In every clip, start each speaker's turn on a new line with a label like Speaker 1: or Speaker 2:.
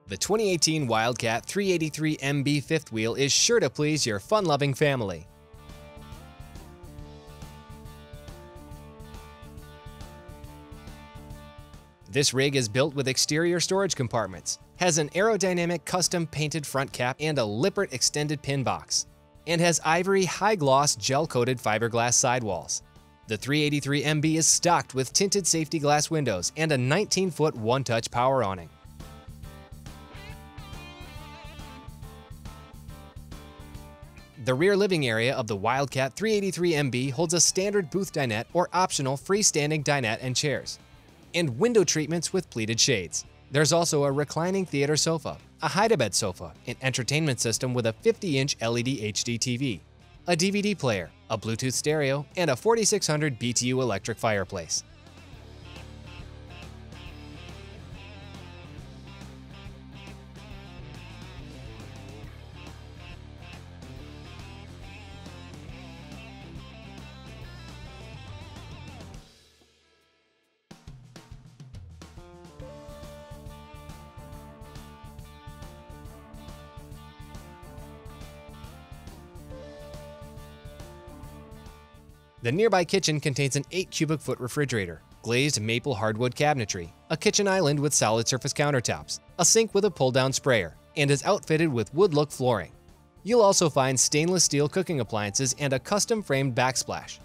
Speaker 1: The 2018 Wildcat 383MB fifth wheel is sure to please your fun-loving family. This rig is built with exterior storage compartments, has an aerodynamic custom painted front cap and a Lippert extended pin box, and has ivory high-gloss gel-coated fiberglass sidewalls. The 383MB is stocked with tinted safety glass windows and a 19-foot one-touch power awning. The rear living area of the Wildcat 383MB holds a standard booth dinette or optional freestanding dinette and chairs, and window treatments with pleated shades. There's also a reclining theater sofa, a hide-a-bed sofa, an entertainment system with a 50-inch LED HDTV, a DVD player, a Bluetooth stereo, and a 4600 BTU electric fireplace. The nearby kitchen contains an 8 cubic foot refrigerator, glazed maple hardwood cabinetry, a kitchen island with solid surface countertops, a sink with a pull-down sprayer, and is outfitted with wood-look flooring. You'll also find stainless steel cooking appliances and a custom-framed backsplash.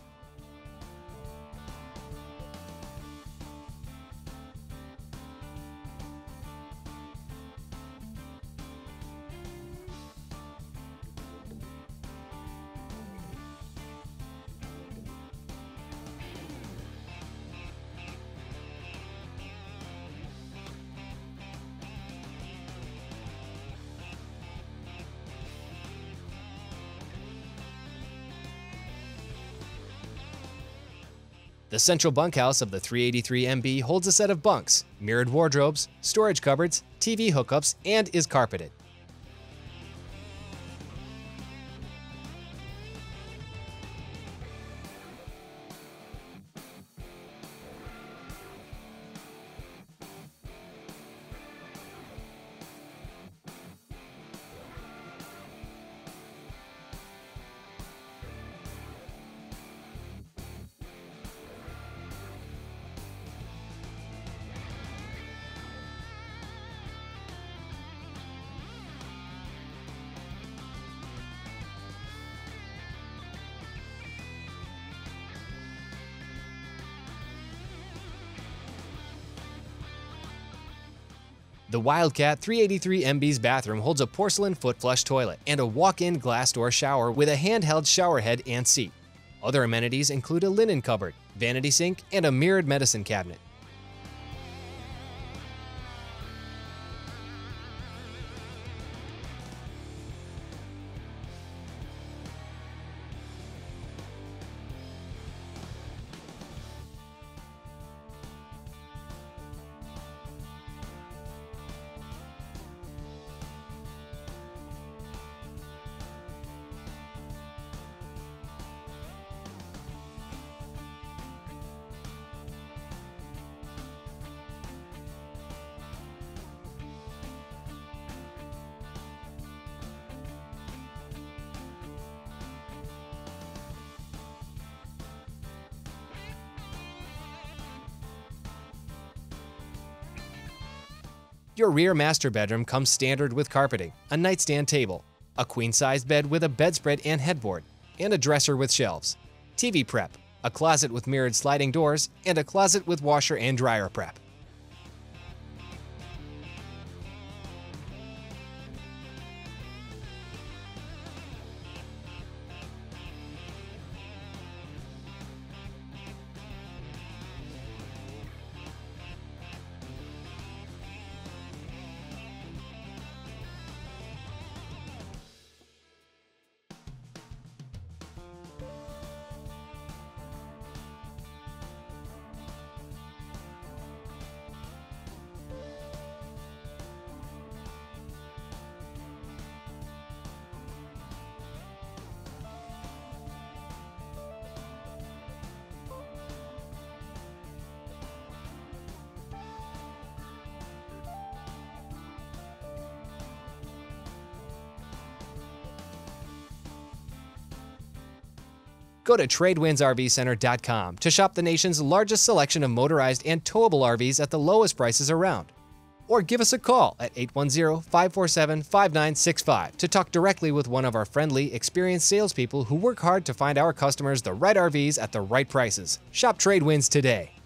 Speaker 1: The central bunkhouse of the 383MB holds a set of bunks, mirrored wardrobes, storage cupboards, TV hookups, and is carpeted. The Wildcat 383MB's bathroom holds a porcelain foot flush toilet and a walk-in glass door shower with a handheld shower head and seat. Other amenities include a linen cupboard, vanity sink, and a mirrored medicine cabinet. Your rear master bedroom comes standard with carpeting, a nightstand table, a queen-sized bed with a bedspread and headboard, and a dresser with shelves, TV prep, a closet with mirrored sliding doors, and a closet with washer and dryer prep. Go to TradewindsRVCenter.com to shop the nation's largest selection of motorized and towable RVs at the lowest prices around. Or give us a call at 810-547-5965 to talk directly with one of our friendly, experienced salespeople who work hard to find our customers the right RVs at the right prices. Shop Tradewinds today.